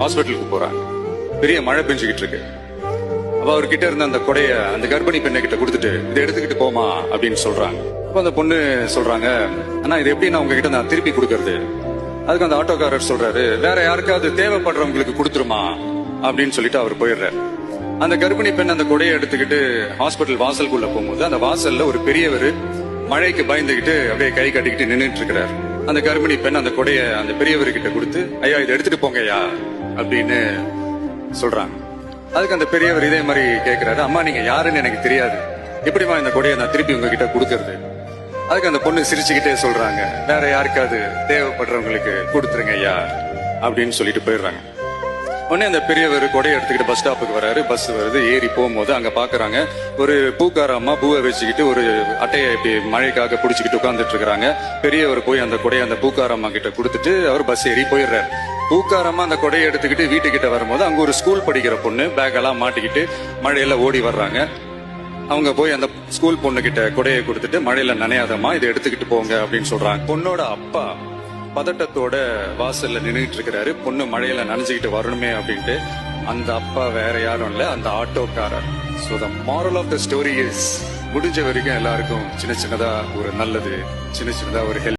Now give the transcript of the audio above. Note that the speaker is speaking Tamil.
ஹாஸ்பிட்டலுக்கு போறாங்க. பெரிய மழை பெஞ்சுக்கிட்டு இருக்கு. அப்ப அவர்கிட்ட இருந்த அந்த கொடைய அந்த கர்ப்பிணி பெண்ணை கிட்ட கொடுத்துட்டு இதை எடுத்துக்கிட்டு போமா அப்படின்னு சொல்றாங்க. அப்ப அந்த பொண்ணு சொல்றாங்க, ஆனா இது எப்படி நான் உங்ககிட்ட நான் திருப்பி கொடுக்கறது? அதுக்கு அந்த ஆட்டோக்காரர் சொல்றாரு, வேற யாருக்காவது தேவைப்படுறவங்களுக்கு கொடுத்துருமா அப்படின்னு சொல்லிட்டு அவர் போயிடுறாரு. அந்த கர்ப்பிணி பெண் அந்த கொடையை எடுத்துக்கிட்டு ஹாஸ்பிட்டல் வாசலுக்குள்ள போகும்போது அந்த வாசல்ல ஒரு பெரியவர் மழைக்கு பயந்துகிட்டு அப்படியே கை கட்டிக்கிட்டு நின்றுட்டு இருக்கிறார். அந்த கர்ப்பிணி பெண் அந்த கொடைய அந்த பெரியவர்கிட்ட கொடுத்து, ஐயா இதை எடுத்துட்டு போங்கய்யா அப்படின்னு சொல்றாங்க. அதுக்கு அந்த பெரியவர் இதே மாதிரி கேட்கிறாரு, அம்மா நீங்க யாருன்னு எனக்கு தெரியாது, எப்படிமா இந்த கொடையை நான் திருப்பி உங்ககிட்ட கொடுக்கறது? அதுக்கு அந்த பொண்ணு சிரிச்சுக்கிட்டே சொல்றாங்க, வேற யாருக்காவது தேவைப்படுறவங்களுக்கு கொடுத்துருங்க ஐயா அப்படின்னு சொல்லிட்டு போயிடுறாங்க. உடனே அந்த பெரியவர் கொடையை எடுத்துக்கிட்டு பஸ் ஸ்டாப்புக்கு வராரு. பஸ் வருது, ஏறி போகும்போது அங்க பாக்குறாங்க ஒரு பூக்கார அம்மா பூவை வச்சுக்கிட்டு ஒரு அட்டையை இப்படி மழைக்காக புடிச்சுக்கிட்டு உட்கார்ந்துட்டு இருக்காங்க. பெரியவர் போய் அந்த கொடையை அந்த பூக்கார அம்மா கிட்ட கொடுத்துட்டு அவர் பஸ் ஏறி போயிடுறாரு. பூக்காரமா அந்த கொடையை எடுத்துக்கிட்டு வீட்டுக்கிட்ட வரும்போது அங்க ஒரு ஸ்கூல் படிக்கிற பொண்ணு பேக் எல்லாம் மாட்டிக்கிட்டு மழையில ஓடி வர்றாங்க. அவங்க போய் அந்த ஸ்கூல் பொண்ணு கிட்ட கொடையை கொடுத்துட்டு, மழையில நனையாதமா இதை எடுத்துக்கிட்டு போங்க அப்படின்னு சொல்றாங்க. பொண்ணோட அப்பா பதட்டத்தோட வாசல்ல நின்றுட்டு இருக்கிறாரு, பொண்ணு மழையில நனைஞ்சுக்கிட்டு வரணுமே அப்படின்ட்டு. அந்த அப்பா வேற யாரும் இல்ல, அந்த ஆட்டோக்காரர். So the moral of the story is, முடிஞ்ச வரைக்கும் எல்லாருக்கும் சின்ன சின்னதா ஒரு நல்லது, சின்ன சின்னதா ஒரு ஹெல்ப்